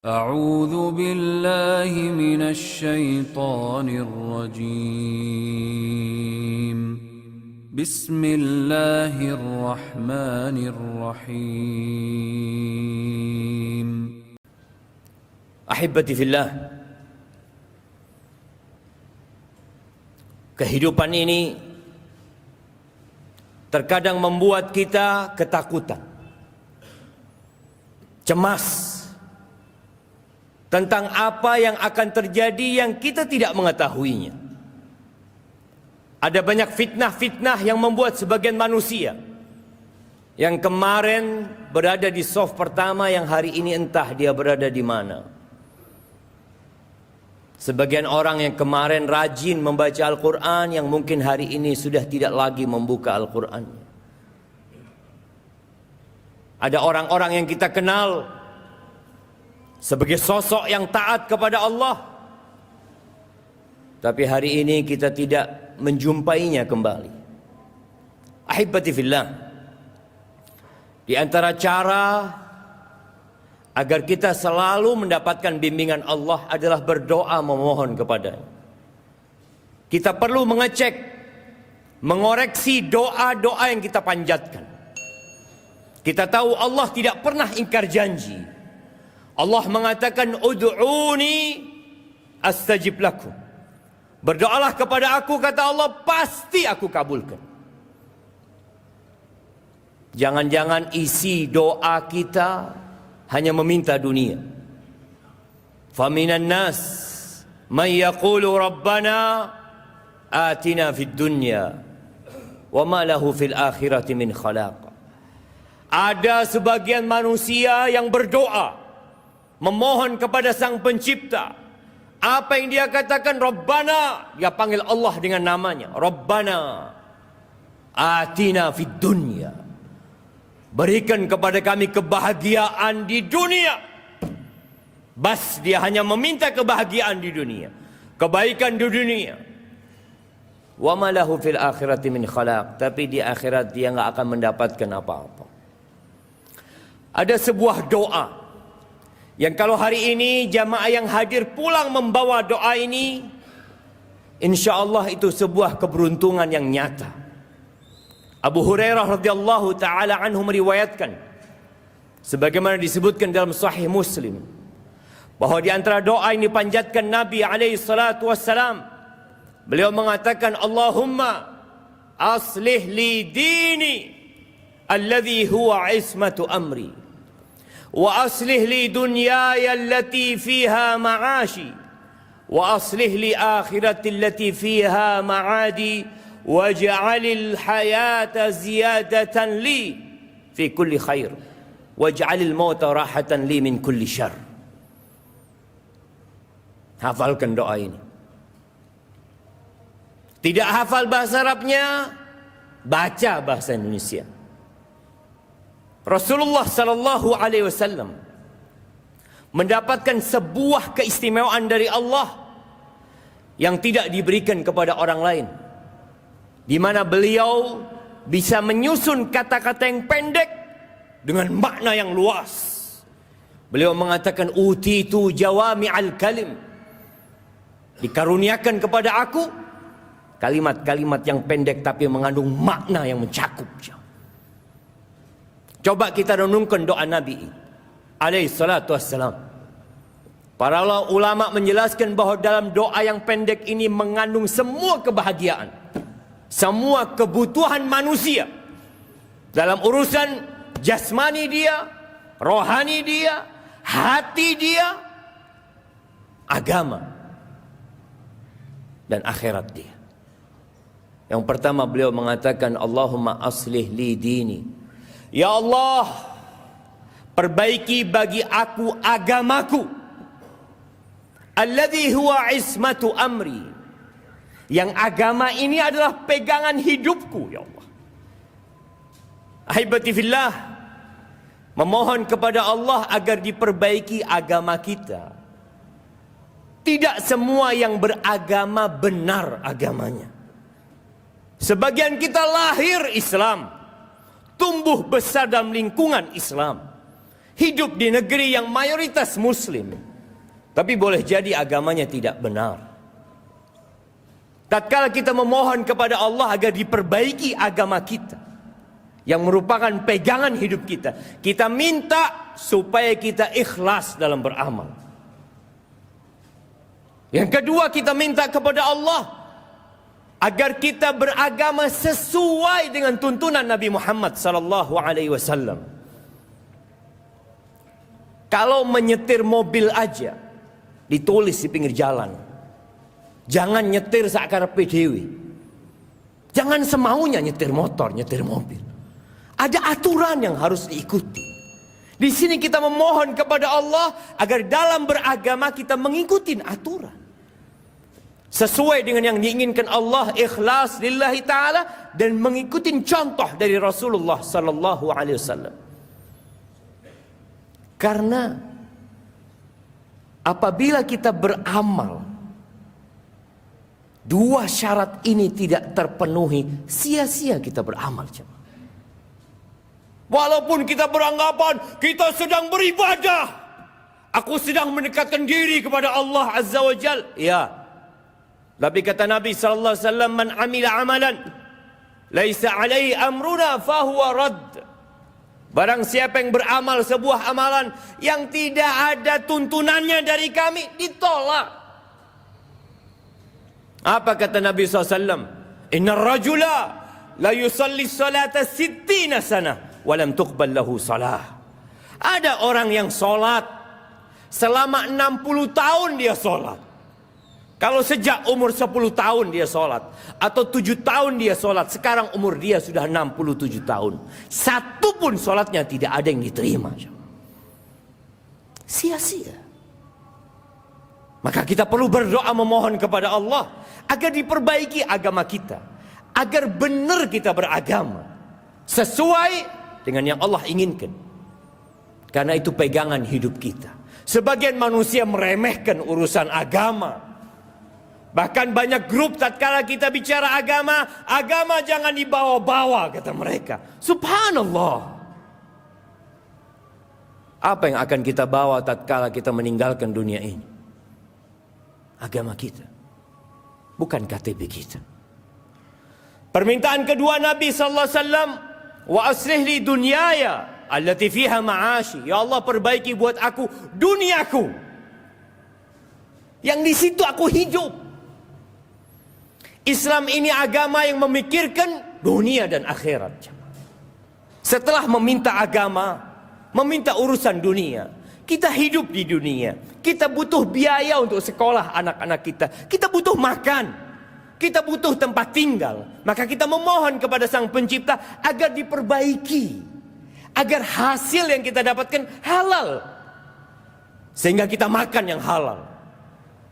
أعوذ بالله من الشيطان الرجيم بسم الله الرحمن الرحيم Ahibati fillah, kehidupan ini terkadang membuat kita ketakutan, cemas tentang apa yang akan terjadi yang kita tidak mengetahuinya. Ada banyak fitnah-fitnah yang membuat sebagian manusia yang kemarin berada di saf pertama, yang hari ini entah dia berada di mana. Sebagian orang yang kemarin rajin membaca Al-Quran, yang mungkin hari ini sudah tidak lagi membuka Al-Quran. Ada orang-orang yang kita kenal sebagai sosok yang taat kepada Allah, tapi hari ini kita tidak menjumpainya kembali. Ahibati fillah, di antara cara agar kita selalu mendapatkan bimbingan Allah adalah berdoa memohon kepadanya. Kita perlu mengecek, mengoreksi doa-doa yang kita panjatkan. Kita tahu Allah tidak pernah ingkar janji. Allah mengatakan, ud'uni astajib lakum. Berdoalah kepada aku, kata Allah, pasti aku kabulkan. Jangan-jangan isi doa kita hanya meminta dunia. Faminan nas may yaqulu rabbana atina fid dunya wa ma lahu fil akhirati min khalaq. Ada sebagian manusia yang berdoa memohon kepada Sang Pencipta. Apa yang dia katakan? Rabbana. Dia panggil Allah dengan namanya. Rabbana atina fid dunya. Berikan kepada kami kebahagiaan di dunia. Bas, dia hanya meminta kebahagiaan di dunia, kebaikan di dunia. Wa ma lahu fil akhirati min khalaq. Tapi di akhirat dia enggak akan mendapatkan apa-apa. Ada sebuah doa yang kalau hari ini jamaah yang hadir pulang membawa doa ini, insya Allah itu sebuah keberuntungan yang nyata. Abu Hurairah radhiyallahu taala anhu meriwayatkan, sebagaimana disebutkan dalam Sahih Muslim, bahwa di antara doa yang dipanjatkan Nabi alaihi salatu wassalam, beliau mengatakan, Allahumma aslih li dini alladhi huwa ismatu amri, wa aslih li dunyaya allati fiha ma'ashi, wa aslih li akhirati allati fiha ma'adi, waj'alil hayata ziyadatan li fi kulli khair, waj'alil mauta rahatan li min kulli syarr. Hafalkan doa ini. Tidak hafal bahasa Arabnya, baca bahasa Indonesia. Rasulullah sallallahu alaihi wasallam mendapatkan sebuah keistimewaan dari Allah yang tidak diberikan kepada orang lain, di mana beliau bisa menyusun kata-kata yang pendek dengan makna yang luas. Beliau mengatakan, utitu jawami'al kalim. Dikaruniakan kepada aku kalimat-kalimat yang pendek tapi mengandung makna yang mencakup. Coba kita renungkan doa Nabi alaihi salatu wassalam. Para ulama menjelaskan bahwa dalam doa yang pendek ini mengandung semua kebahagiaan, semua kebutuhan manusia dalam urusan jasmani dia, rohani dia, hati dia, agama, dan akhirat dia. Yang pertama beliau mengatakan, Allahumma aslih li dini. Ya Allah, perbaiki bagi aku agamaku. Alladhi huwa ismatu amri. Yang agama ini adalah pegangan hidupku, ya Allah. Ahibati fillah, memohon kepada Allah agar diperbaiki agama kita. Tidak semua yang beragama benar agamanya. Sebagian kita lahir Islam, tumbuh besar dalam lingkungan Islam, hidup di negeri yang mayoritas muslim, tapi boleh jadi agamanya tidak benar. Tatkala kita memohon kepada Allah agar diperbaiki agama kita, yang merupakan pegangan hidup kita, kita minta supaya kita ikhlas dalam beramal. Yang kedua, kita minta kepada Allah agar kita beragama sesuai dengan tuntunan Nabi Muhammad SAW. Kalau menyetir mobil aja ditulis di pinggir jalan, jangan nyetir sakarepe dhewe. Jangan semaunya nyetir motor, nyetir mobil. Ada aturan yang harus diikuti. Di sini kita memohon kepada Allah agar dalam beragama kita mengikuti aturan sesuai dengan yang diinginkan Allah, ikhlas lillahi ta'ala, dan mengikuti contoh dari Rasulullah sallallahu alaihi wasallam. Karena apabila kita beramal, dua syarat ini tidak terpenuhi, sia-sia kita beramal. Walaupun kita beranggapan kita sedang beribadah, aku sedang mendekatkan diri kepada Allah Azza wa Jal, ya. Tapi kata Nabi sallallahu alaihi wasallam, man amila amalan laisa alaihi amruna fahuwa radd. Barang siapa yang beramal sebuah amalan yang tidak ada tuntunannya dari kami, ditolak. Apa kata Nabi SAW? Inna rajula la yusalli salata 60 sana walam tuqbal lahu salah. Ada orang yang solat selama 60 tahun dia solat. Kalau sejak umur 10 tahun dia solat, atau 7 tahun dia solat, sekarang umur dia sudah 67 tahun. Satu pun solatnya tidak ada yang diterima. Sia-sia. Maka kita perlu berdoa memohon kepada Allah agar diperbaiki agama kita, agar benar kita beragama sesuai dengan yang Allah inginkan. Karena itu pegangan hidup kita. Sebagian manusia meremehkan urusan agama. Bahkan banyak grup tatkala kita bicara agama, agama jangan dibawa-bawa kata mereka. Subhanallah. Apa yang akan kita bawa tatkala kita meninggalkan dunia ini? Agama kita, bukan KTP kita. Permintaan kedua Nabi sallallahu alaihi wasallam, wa aslih li dunyaya allati fiha ma'ashi. Ya Allah, perbaiki buat aku duniaku, yang di situ aku hidup. Islam ini agama yang memikirkan dunia dan akhirat. Setelah meminta agama, meminta urusan dunia, kita hidup di dunia, kita butuh biaya untuk sekolah anak-anak kita, kita butuh makan, kita butuh tempat tinggal. Maka kita memohon kepada Sang Pencipta agar diperbaiki, agar hasil yang kita dapatkan halal, sehingga kita makan yang halal.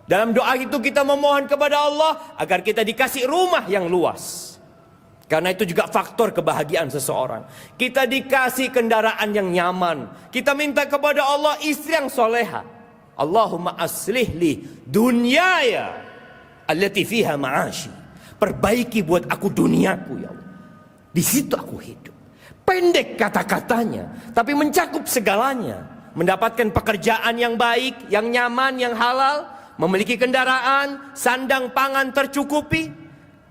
Dalam doa itu kita memohon kepada Allah agar kita dikasih rumah yang luas. Karena itu juga faktor kebahagiaan seseorang. Kita dikasih kendaraan yang nyaman. Kita minta kepada Allah istri yang soleha. Allahumma aslih li dunyaya allati fiha ma'ashi. Perbaiki buat aku duniaku ya Allah. Di situ aku hidup. Pendek kata-katanya, tapi mencakup segalanya. Mendapatkan pekerjaan yang baik, yang nyaman, yang halal. Memiliki kendaraan, sandang pangan tercukupi,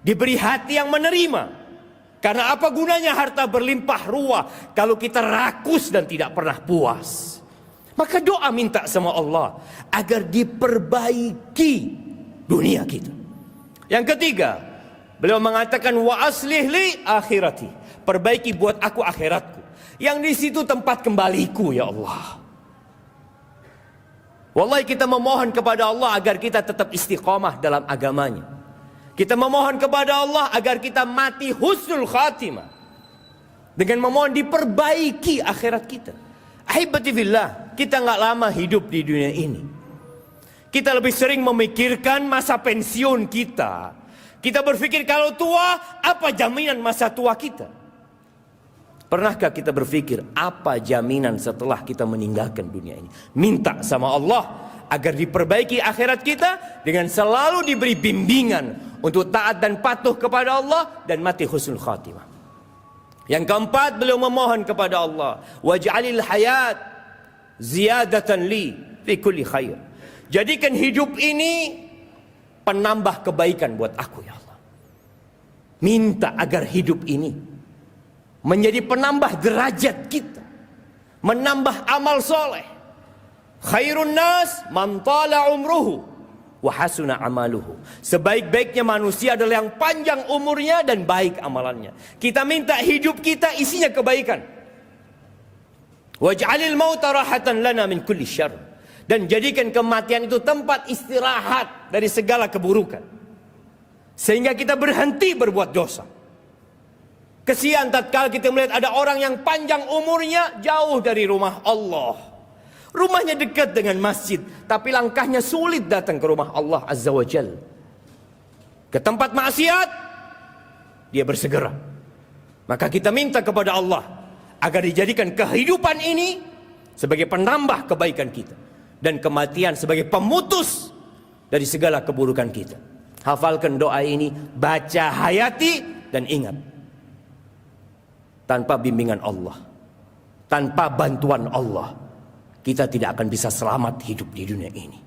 diberi hati yang menerima. Karena apa gunanya harta berlimpah ruah kalau kita rakus dan tidak pernah puas? Maka doa minta sama Allah agar diperbaiki dunia kita. Yang ketiga, beliau mengatakan wa aslih li akhirati. Perbaiki buat aku akhiratku, yang di situ tempat kembaliku ya Allah. Wallahi kita memohon kepada Allah agar kita tetap istiqamah dalam agamanya. Kita memohon kepada Allah agar kita mati husnul khatimah, dengan memohon diperbaiki akhirat kita. Ahibati fillah, kita nggak lama hidup di dunia ini. Kita lebih sering memikirkan masa pensiun kita. Kita berpikir kalau tua, apa jaminan masa tua kita? Pernahkah kita berpikir apa jaminan setelah kita meninggalkan dunia ini? Minta sama Allah agar diperbaiki akhirat kita dengan selalu diberi bimbingan untuk taat dan patuh kepada Allah dan mati husnul khatimah. Yang keempat, beliau memohon kepada Allah, waj'alil hayat ziyadatan li fi kulli khair. Jadikan hidup ini penambah kebaikan buat aku ya Allah. Minta agar hidup ini menjadi penambah derajat kita, menambah amal soleh. Khairun nas man tala umruhu wa hasuna amaluhu. Sebaik-baiknya manusia adalah yang panjang umurnya dan baik amalannya. Kita minta hidup kita isinya kebaikan. Waj'alil mauta rahatan lana min kulli syarr. Dan jadikan kematian itu tempat istirahat dari segala keburukan. Sehingga kita berhenti berbuat dosa. Kesian tatkala kita melihat ada orang yang panjang umurnya jauh dari rumah Allah. Rumahnya dekat dengan masjid, tapi langkahnya sulit datang ke rumah Allah Azza wa Jal. Ke tempat maksiat, dia bersegera. Maka kita minta kepada Allah agar dijadikan kehidupan ini sebagai penambah kebaikan kita, dan kematian sebagai pemutus dari segala keburukan kita. Hafalkan doa ini, baca, hayati, dan ingat. Tanpa bimbingan Allah, tanpa bantuan Allah, kita tidak akan bisa selamat hidup di dunia ini.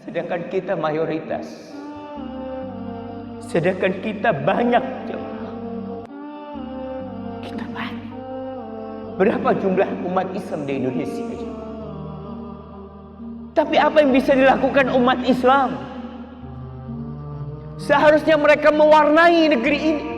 Sedangkan kita mayoritas, sedangkan kita banyak jemaah. Kita banyak. Berapa jumlah umat Islam di Indonesia? Tapi apa yang bisa dilakukan umat Islam? Seharusnya mereka mewarnai negeri ini.